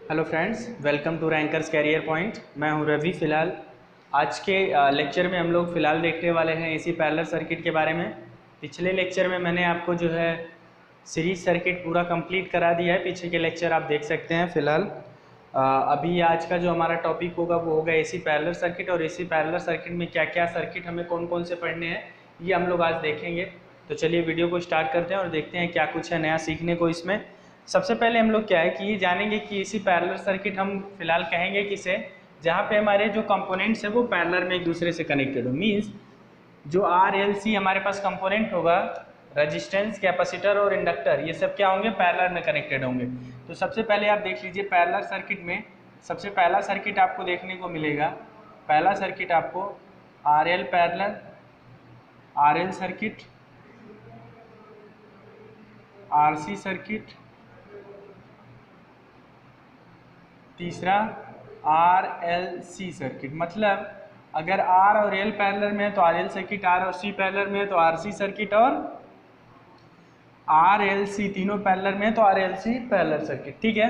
Hello friends, welcome to Rankers Career Point. मैं हूं रवि। फ़िलहाल आज के लेक्चर में हम लोग फ़िलहाल देखने वाले हैं एसी पैरेलल सर्किट के बारे में। पिछले लेक्चर में मैंने आपको जो है सीरीज सर्किट पूरा कंप्लीट करा दिया है। पीछे के लेक्चर आप देख सकते हैं। फ़िलहाल अभी आज का जो हमारा टॉपिक होगा वो होगा एसी पैरेलल सर्किट, और एसी पैरेलल सर्किट में क्या क्या सर्किट हमें कौन कौन से पढ़ने हैं ये हम लोग आज देखेंगे। तो चलिए वीडियो को स्टार्ट करते हैं और देखते हैं क्या कुछ है नया सीखने को इसमें। सबसे पहले हम लोग क्या है कि ये जानेंगे कि एसी पैरेलल सर्किट हम फिलहाल कहेंगे किसे, जहाँ पे हमारे जो कंपोनेंट्स है वो पैरेलल में एक दूसरे से कनेक्टेड हो। मीन्स जो आर एल सी हमारे पास कंपोनेंट होगा, रेजिस्टेंस, कैपेसिटर और इंडक्टर, ये सब क्या होंगे, पैरेलल में कनेक्टेड होंगे। तो सबसे पहले आप देख लीजिए पैरेलल सर्किट में सबसे पहला सर्किट आपको देखने को मिलेगा। पहला सर्किट आपको R L parallel, R L circuit, R C circuit, तीसरा आर एल सी सर्किट। मतलब अगर आर और एल पैरेलल में है तो आर एल सर्किट, आर और सी पैरेलल में है तो आर सी सर्किट, और आर एल सी तीनों पैरेलल में है तो R L C parallel circuit. ठीक है।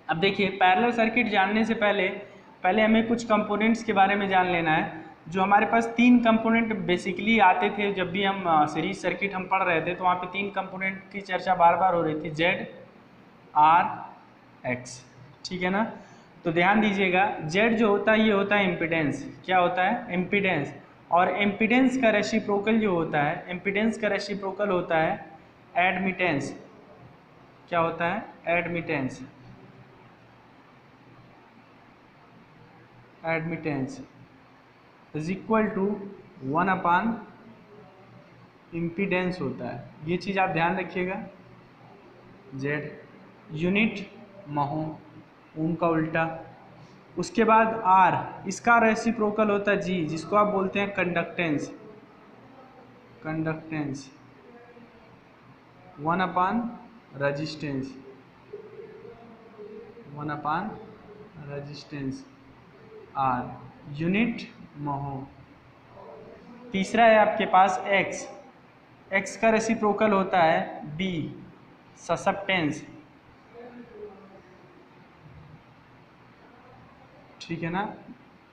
अब देखिए पैरेलल सर्किट जानने से पहले हमें कुछ कंपोनेंट्स के बारे में जान लेना है। जो हमारे पास तीन कंपोनेंट बेसिकली आते थे जब भी हम सीरीज सर्किट हम पढ़ रहे थे, तो वहाँ पे तीन कंपोनेंट की चर्चा बार बार हो रही थी, जेड, आर, एक्स। ठीक है ना। तो ध्यान दीजिएगा, जेड जो होता है ये होता है इम्पिडेंस। क्या होता है? इम्पिडेंस। और इम्पिडेंस का रेसिप्रोकल जो होता है, इम्पिडेंस का रेसिप्रोकल होता है एडमिटेंस। क्या होता है? Admittance. Admittance is equal to 1/, impedance होता है। ये चीज़ आप ध्यान रखिएगा। जेड यूनिट महो, ओम का उल्टा। उसके बाद आर, इसका रेसिप्रोकल होता है जी, जिसको आप बोलते हैं conductance. Conductance 1/, resistance, 1/, resistance R, unit mho. तीसरा है आपके पास एक्स, एक्स का रेसिप्रोकल होता है बी, ससेप्टेंस। ठीक है ना।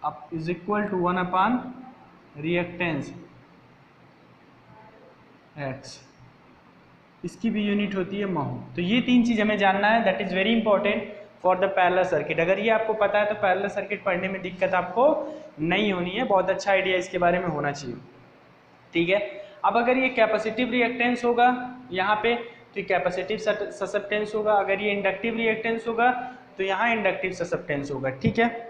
अब is equal to 1/, reactance X, इसकी भी यूनिट होती है महो। तो ये तीन चीज़ हमें जानना है, that is very important for the parallel circuit. अगर ये आपको पता है तो पैरेलल सर्किट पढ़ने में दिक्कत आपको नहीं होनी है। बहुत अच्छा आइडिया इसके बारे में होना चाहिए। ठीक है। अब अगर ये कैपेसिटिव रिएक्टेंस होगा यहाँ पे तो कैपेसिटिव ससेप्टेंस होगा, अगर ये इंडक्टिव रिएक्टेंस होगा तो यहाँ इंडक्टिव ससेप्टेंस होगा। ठीक है।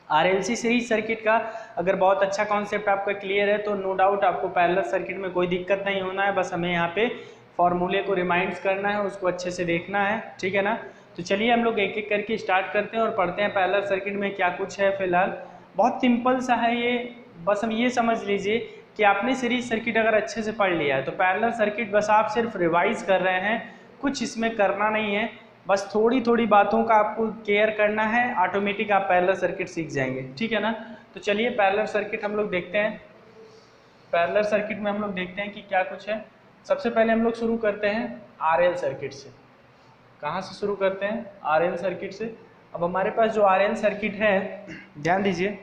आरएलसी सीरीज सर्किट का अगर बहुत अच्छा कॉन्सेप्ट आपका क्लियर है तो नो डाउट आपको पैरेलल सर्किट में कोई दिक्कत नहीं होना है। बस हमें यहाँ पे फॉर्मूले को रिमाइंड्स करना है, उसको अच्छे से देखना है। ठीक है ना। तो चलिए हम लोग एक एक करके स्टार्ट करते हैं और पढ़ते हैं पैरेलल सर्किट में क्या कुछ है। फिलहाल बहुत सिंपल सा है ये, बस हम ये समझ लीजिए कि आपने सीरीज सर्किट अगर अच्छे से पढ़ लिया है तो पैरेलल सर्किट बस आप सिर्फ रिवाइज कर रहे हैं, कुछ इसमें करना नहीं है। बस थोड़ी थोड़ी बातों का आपको केयर करना है, ऑटोमेटिक आप पैरेलल सर्किट सीख जाएंगे। ठीक है ना। तो चलिए पैरेलल सर्किट हम लोग देखते हैं। पैरेलल सर्किट में हम लोग देखते हैं कि क्या कुछ है। सबसे पहले हम लोग शुरू करते हैं आरएल सर्किट से। कहाँ से शुरू करते हैं? आरएल सर्किट से। अब हमारे पास जो आरएल सर्किट है, ध्यान दीजिए,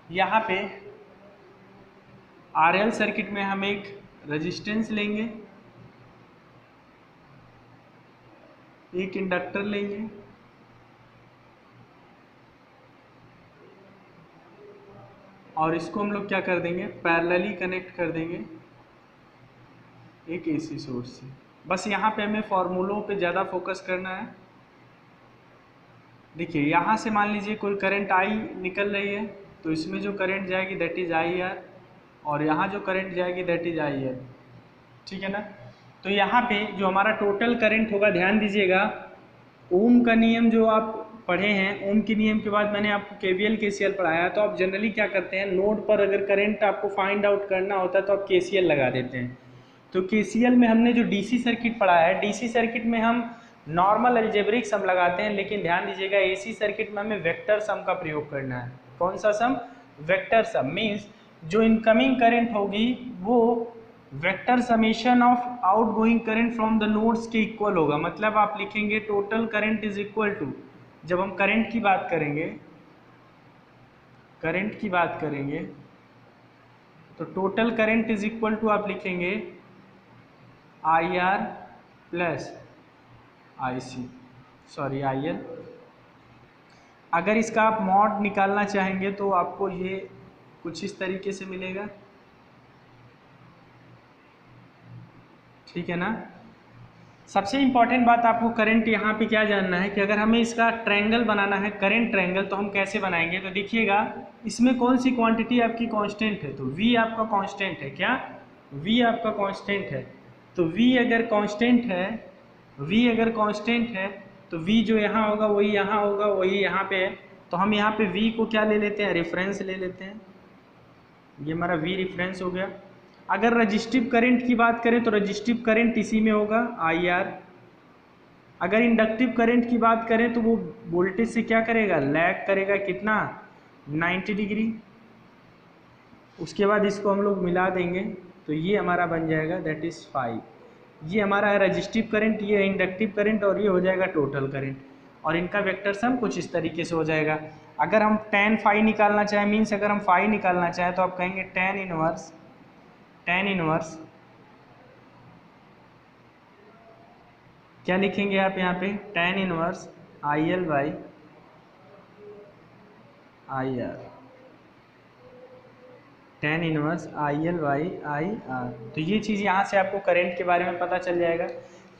यहाँ पे आरएल सर्किट में हम एक रेजिस्टेंस लेंगे, एक इंडक्टर लेंगे, और इसको हम लोग क्या कर देंगे, पैरेलली कनेक्ट कर देंगे एक एसी सोर्स से। बस यहाँ पे हमें फॉर्मूलों पे ज़्यादा फोकस करना है। देखिए यहाँ से मान लीजिए कोई करंट आई निकल रही है तो इसमें जो करंट जाएगी दैट इज आई आर, और यहाँ जो करंट जाएगी दैट इज आई आर। ठीक है ना। तो यहाँ पे जो हमारा टोटल करंट होगा, ध्यान दीजिएगा, ओम का नियम जो आप पढ़े हैं, ओम के नियम के बाद मैंने आपको केवीएल केसीएल पढ़ाया। तो आप जनरली क्या करते हैं, नोड पर अगर करंट आपको फाइंड आउट करना होता है तो आप केसीएल लगा देते हैं। तो केसीएल में हमने जो डीसी सर्किट पढ़ा है, डीसी सर्किट में हम नॉर्मल अलजेब्रिक सम लगाते हैं, लेकिन ध्यान दीजिएगा एसी सर्किट में हमें वेक्टर सम का प्रयोग करना है। कौन सा सम? Vector sum. मीन्स जो इनकमिंग करंट होगी वो vector summation of outgoing current from the nodes के इक्वल होगा। मतलब आप लिखेंगे total current is equal to, जब हम करंट की बात करेंगे, करंट की बात करेंगे तो total current is equal to आप लिखेंगे I R plus I C, sorry I L. अगर इसका आप मॉड निकालना चाहेंगे तो आपको ये कुछ इस तरीके से मिलेगा, ठीक है ना। सबसे इंपॉर्टेंट बात आपको करंट यहाँ पे क्या जानना है कि अगर हमें इसका ट्रायंगल बनाना है, करंट ट्रायंगल, तो हम कैसे बनाएंगे। तो देखिएगा इसमें कौन सी क्वांटिटी आपकी कांस्टेंट है, तो V आपका कांस्टेंट है। क्या V आपका कांस्टेंट है, तो V अगर कांस्टेंट है, V अगर कांस्टेंट है तो V जो यहाँ होगा वही यहाँ होगा, वही यहाँ पे है। तो हम यहाँ पे V को क्या ले लेते हैं, रेफरेंस ले लेते हैं। ये हमारा V रेफरेंस हो गया। अगर रजिस्टिव करंट की बात करें तो रजिस्टिव करंट इसी में होगा IR। अगर इंडक्टिव करंट की बात करें तो वो वोल्टेज से क्या करेगा, लैग करेगा, कितना, 90 डिग्री। उसके बाद इसको हम लोग मिला देंगे तो ये हमारा बन जाएगा दैट इज़ 5। ये हमारा है रजिस्टिव करंट, ये है इंडक्टिव करंट, और ये हो जाएगा टोटल करंट। और इनका वेक्टर सम कुछ इस तरीके से हो जाएगा। अगर हम tan फाई निकालना चाहें, मीन्स अगर हम फाई निकालना चाहें तो आप कहेंगे tan इनवर्स क्या लिखेंगे आप यहाँ पे, tan inverse IL by IR, tan inverse IL by IR। तो ये चीज़ यहाँ से आपको करंट के बारे में पता चल जाएगा।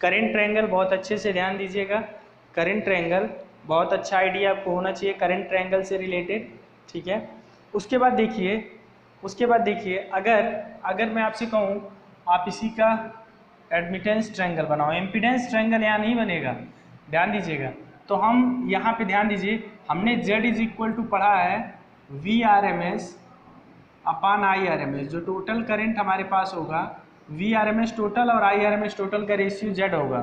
करंट ट्रायंगल बहुत अच्छे से ध्यान दीजिएगा, करंट ट्रायंगल बहुत अच्छा आइडिया आपको होना चाहिए करंट ट्रायंगल से रिलेटेड, ठीक है। उसके बाद देखिए अगर मैं आपसे कहूँ आप इसी का एडमिटेंस ट्रायंगल बनाओ, एम्पीडेंस ट्रायंगल यहाँ नहीं बनेगा, ध्यान दीजिएगा। तो हम यहाँ पे ध्यान दीजिए, हमने Z इज इक्वल टू पढ़ा है VRMS अपान IRMS। जो टोटल करंट हमारे पास होगा VRMS टोटल और IRMS टोटल का रेशियो Z होगा,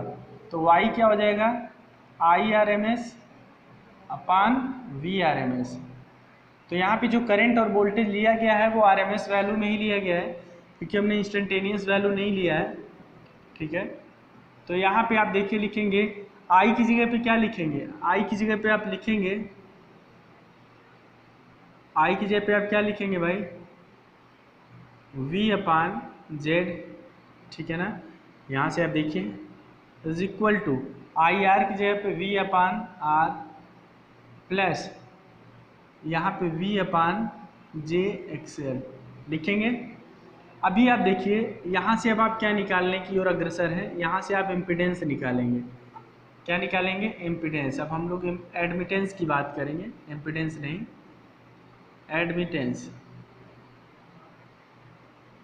तो Y क्या हो जाएगा, IRMS अपान VRMS। तो यहाँ पे जो करंट और वोल्टेज लिया गया है वो RMS वैल्यू में ही लिया गया है, क्योंकि हमने इंस्टेंटेनियस वैल्यू नहीं लिया है, ठीक है। तो यहाँ पे आप देखिए लिखेंगे I की जगह पे क्या लिखेंगे, I की जगह पे आप लिखेंगे, I की जगह पे आप क्या लिखेंगे भाई, V अपान Z, ठीक है ना। यहाँ से आप देखिए इज इक्वल टू IR की जगह पे V अपान R प्लस यहाँ पे V अपान JXL लिखेंगे। अभी आप देखिए यहाँ से अब आप क्या निकालने की ओर अग्रसर है, यहाँ से आप इम्पीडेंस निकालेंगे। क्या निकालेंगे, इम्पीडेंस। अब हम लोग एडमिटेंस की बात करेंगे, इम्पीडेंस नहीं,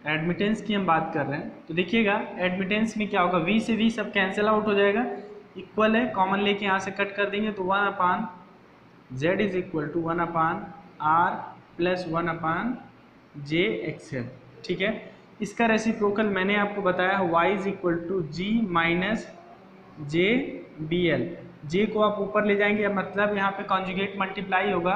एडमिटेंस की हम बात कर रहे हैं। तो देखिएगा एडमिटेंस में क्या होगा, V से V सब कैंसिल आउट हो जाएगा, इक्वल है, कॉमन लेके यहाँ से कट कर देंगे तो 1 upon Z is equal to 1 upon R plus 1 upon JXL, ठीक है। इसका रेसिप्रोकल मैंने आपको बताया Y is equal to G minus JBL। J को आप ऊपर ले जाएंगे, मतलब यहाँ पे कॉन्जुगेट मल्टीप्लाई होगा,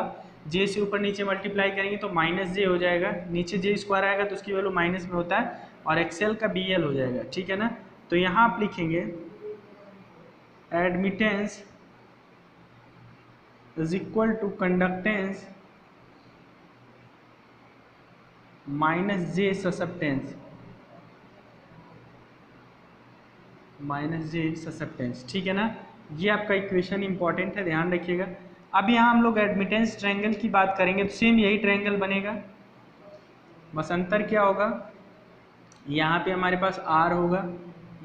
J से ऊपर नीचे मल्टीप्लाई करेंगे तो माइनस J हो जाएगा, नीचे J स्क्वायर आएगा तो उसकी वैल्यू माइनस में होता है, और XL का BL हो जाएगा, ठीक है ना। तो यहाँ आप लिखेंगे admittance is equal to conductance minus J susceptance, ठीक है ना। ये आपका इक्वेशन इंपॉर्टेंट है, ध्यान रखिएगा। अब यहाँ हम लोग एडमिटेंस ट्रायंगल की बात करेंगे तो सेम यही ट्रायंगल बनेगा, बस अंतर क्या होगा, यहाँ पे हमारे पास R होगा,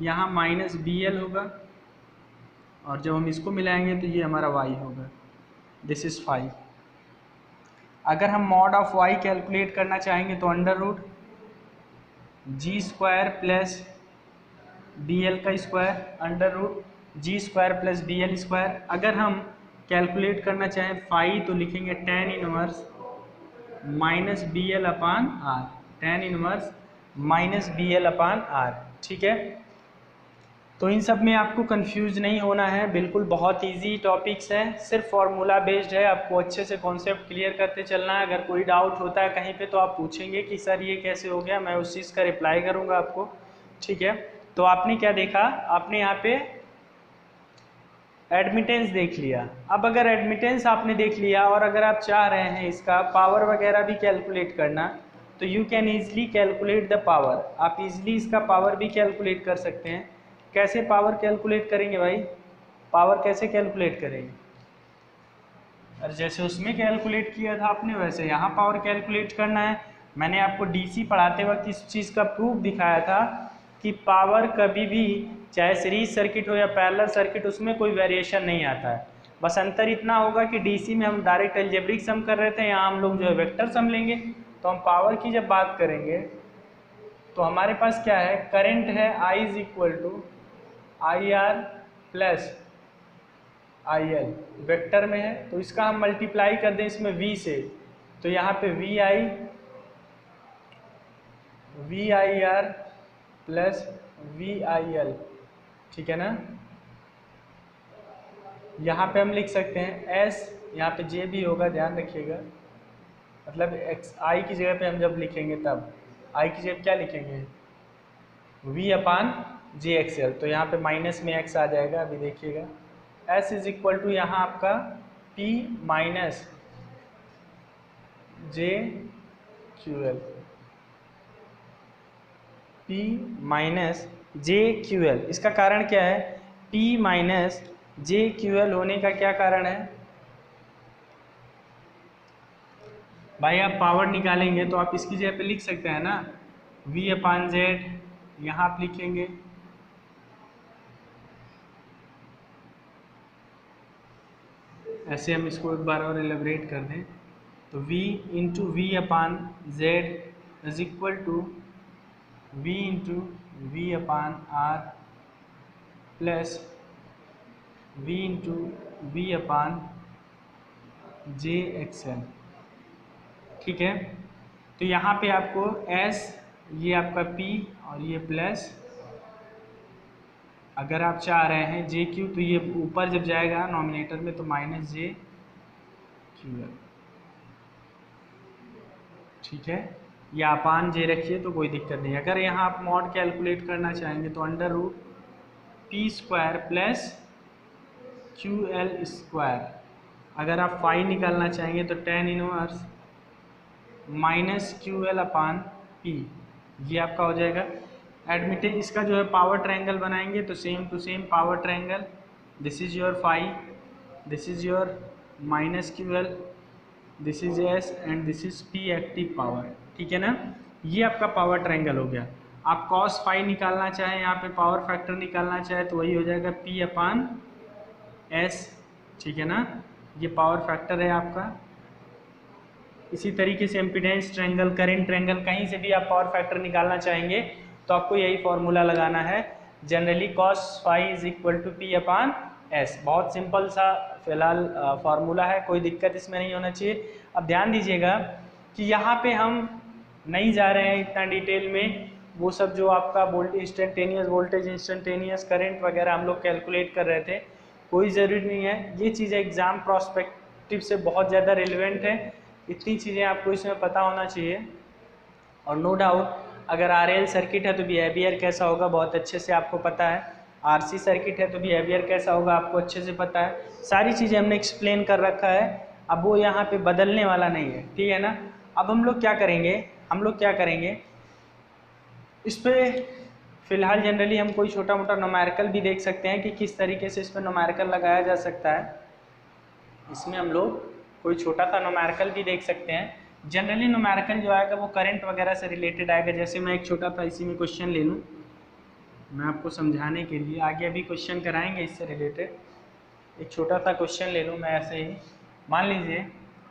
यहाँ माइनस BL होगा, और जब हम इसको मिलाएंगे तो ये हमारा Y होगा, दिस इज 5। अगर हम मॉड ऑफ Y कैलकुलेट करना चाहेंगे तो under root G square plus BL का square under root G square plus BL square. अगर हम कैलकुलेट करना चाहें फाई तो लिखेंगे tan inverse minus BL upon R, tan inverse minus BL upon R, ठीक है। तो इन सब में आपको कंफ्यूज नहीं होना है, बिल्कुल बहुत इजी टॉपिक्स है, सिर्फ फार्मूला बेस्ड है, आपको अच्छे से कॉन्सेप्ट क्लियर करते चलना है। अगर कोई डाउट होता है कहीं पे तो आप पूछेंगे कि सर ये कैसे हो गया, मैं उस चीज़ का रिप्लाई करूँगा आपको, ठीक है। तो आपने क्या देखा, आपने यहाँ पे एडमिटेंस देख लिया। अब अगर एडमिटेंस आपने देख लिया और अगर आप चाह रहे हैं इसका पावर वगैरह भी कैलकुलेट करना, तो you can easily calculate the power. आप इजीली इसका पावर भी कैलकुलेट कर सकते हैं। कैसे पावर कैलकुलेट करेंगे भाई, पावर कैसे कैलकुलेट करेंगे? और जैसे उसमें कैलकुलेट किया था आपने वैसे यहाँ पावर कैलकुलेट करना है। मैंने आपको डीसी पढ़ाते वक्त इस चीज़ का प्रूफ दिखाया था कि पावर कभी भी, चाहे सीरीज सर्किट हो या पैरेलल सर्किट, उसमें कोई वेरिएशन नहीं आता है। बस अंतर इतना होगा कि डीसी में हम डायरेक्ट अलजेब्रिक सम कर रहे थे, यहाँ हम लोग जो है वेक्टर सम लेंगे। तो हम पावर की जब बात करेंगे तो हमारे पास क्या है, करंट है I is equal to IR plus IL, vector में है तो इसका हम मल्टीप्लाई कर दें इसमें V से, तो यहाँ पे VIR प्लस VIL, ठीक है ना। यहाँ पे हम लिख सकते हैं S, यहाँ पे J भी होगा, ध्यान रखिएगा, मतलब I की जगह पे हम जब लिखेंगे तब I की जगह क्या लिखेंगे, V/JXL, तो यहाँ पे माइनस में x आ जाएगा, अभी देखिएगा। S इज इक्वल टू यहाँ आपका P minus JQL, P minus JQL। इसका कारण क्या है, P माइनस JQL होने का क्या कारण है भाई? आप पावर निकालेंगे तो आप इसकी जगह पे लिख सकते हैं ना V/Z, यहाँ आप लिखेंगे ऐसे। हम इसको एक बार और एलिब्रेट कर दें तो V into V/Z is equal to V into V/R plus V into V/JXL, ठीक है। तो यहाँ पे आपको S, ये आपका P और ये प्लस, अगर आप चाह रहे हैं JQ तो ये ऊपर जब जाएगा नॉमिनेटर में तो माइनस JQL, ठीक है। या अपान J रखिए तो कोई दिक्कत नहीं। अगर यहाँ आप मॉड कैलकुलेट करना चाहेंगे तो under root P² plus QL²। अगर आप फाई निकालना चाहेंगे तो tan इनवर्स माइनस QL/P, ये आपका हो जाएगा। एडमिटेंस इसका जो है पावर ट्रायंगल बनाएंगे तो same to same power triangle, this is your phi, this is your minus QL, this is S and this is P active power, ठीक है ना। ये आपका पावर ट्रायंगल हो गया। आप cos फाई निकालना चाहें, यहाँ पे पावर फैक्टर निकालना चाहे तो वही हो जाएगा P/S, ठीक है ना। ये पावर फैक्टर है आपका। इसी तरीके से एम्पीडेंस ट्रायंगल, करंट ट्रायंगल, कहीं से भी आप पावर फैक्टर निकालना चाहेंगे तो आपको यही फॉर्मूला लगाना है। Generally cos phi is equal to P/S, बहुत सिंपल सा फिलहाल फार्मूला है, कोई दिक्कत इसमें नहीं होना चाहिए। अब ध्यान दीजिएगा कि यहाँ पे हम नहीं जा रहे हैं इतना डिटेल में, वो सब जो आपका इंस्टेंटेनियस वोल्टेज, इंस्टेंटेनियस करंट वगैरह हम लोग कैलकुलेट कर रहे थे, कोई ज़रूरी नहीं है। ये चीज़ें एग्ज़ाम प्रोस्पेक्टिव से बहुत ज़्यादा रिलेवेंट है, इतनी चीज़ें आपको इसमें पता होना चाहिए। और नो डाउट अगर RL सर्किट है तो बिहेवियर कैसा होगा बहुत अच्छे से आपको पता है, RC सर्किट है तो बिहेवियर कैसा होगा आपको अच्छे से पता है। सारी चीज़ें हमने एक्सप्लेन कर रखा है, अब वो यहाँ पे बदलने वाला नहीं है, ठीक है ना। अब हम लोग क्या करेंगे, इस पर फिलहाल जनरली हम कोई छोटा मोटा न्यूमेरिकल भी देख सकते हैं कि किस तरीके से इस पर न्यूमेरिकल लगाया जा सकता है। इसमें हम लोग कोई छोटा सा न्यूमेरिकल भी देख सकते हैं। जनरली न्यूमेरिकल जो आएगा वो करंट वगैरह से रिलेटेड आएगा। जैसे मैं एक छोटा सा इसी में क्वेश्चन ले लूँ, मैं आपको समझाने के लिए, आगे अभी क्वेश्चन कराएंगे इससे रिलेटेड। एक छोटा सा क्वेश्चन ले लूँ मैं ऐसे ही, मान लीजिए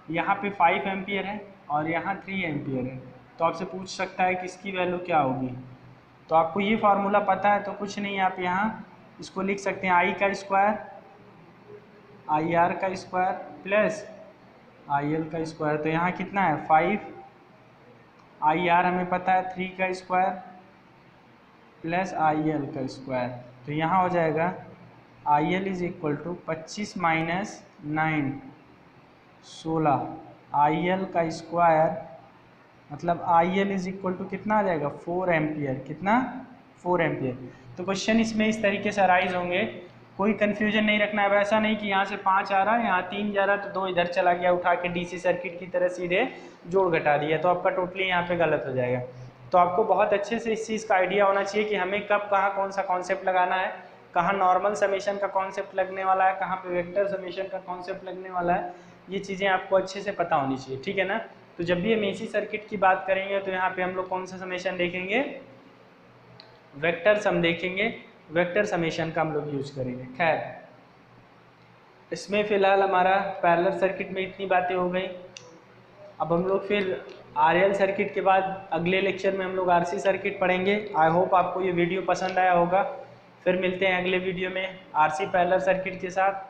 यहाँ पे 5 एम्पियर है और यहाँ 3 एम्पियर है, तो आपसे पूछ सकता है कि इसकी वैल्यू क्या होगी। तो आपको ये फार्मूला पता है तो कुछ नहीं, आप यहाँ इसको लिख सकते हैं I का स्क्वायर IR का स्क्वायर प्लस IL का स्क्वायर। तो यहाँ कितना है 5, IR हमें पता है 3 का स्क्वायर प्लस IL का स्क्वायर। तो यहाँ हो जाएगा I L is equal to 25 minus 9 16 I L का स्क्वायर मतलब I L is equal to कितना आ जाएगा 4 एम्पियर। कितना 4 एम्पियर। तो क्वेश्चन इसमें इस तरीके से अराइज होंगे, कोई कंफ्यूजन नहीं रखना है। ऐसा नहीं कि यहाँ से 5 आ रहा है यहाँ 3 जा रहा है तो 2 इधर चला गया उठा के डीसी सर्किट की तरह सीधे जोड़ घटा दिया, तो आपका टोटली यहाँ पे गलत हो जाएगा। तो आपको बहुत अच्छे से इस चीज़ का आइडिया होना चाहिए कि हमें कब कहाँ कौन सा कॉन्सेप्ट लगाना है, कहाँ नॉर्मल समेशन का कॉन्सेप्ट लगने वाला है, कहाँ पे वेक्टर समेशन का कॉन्सेप्ट लगने वाला है। ये चीज़ें आपको अच्छे से पता होनी चाहिए, ठीक है ना। तो जब भी हम एसी सर्किट की बात करेंगे तो यहाँ पे हम लोग कौन सा समेशन देखेंगे, वेक्टर सम देखेंगे, वेक्टर समेशन का हम लोग यूज करेंगे। खैर इसमें फ़िलहाल हमारा पैरेलल सर्किट में इतनी बातें हो गई। अब हम लोग फिर आरएल सर्किट के बाद अगले लेक्चर में हम लोग आरसी सर्किट पढ़ेंगे। आई होप आपको ये वीडियो पसंद आया होगा। फिर मिलते हैं अगले वीडियो में आरसी पैरेलल सर्किट के साथ।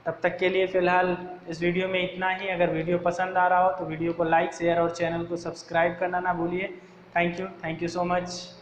तब तक के लिए फ़िलहाल इस वीडियो में इतना ही। अगर वीडियो पसंद आ रहा हो तो वीडियो को लाइक शेयर और चैनल को सब्सक्राइब करना ना भूलिए। Thank you so much.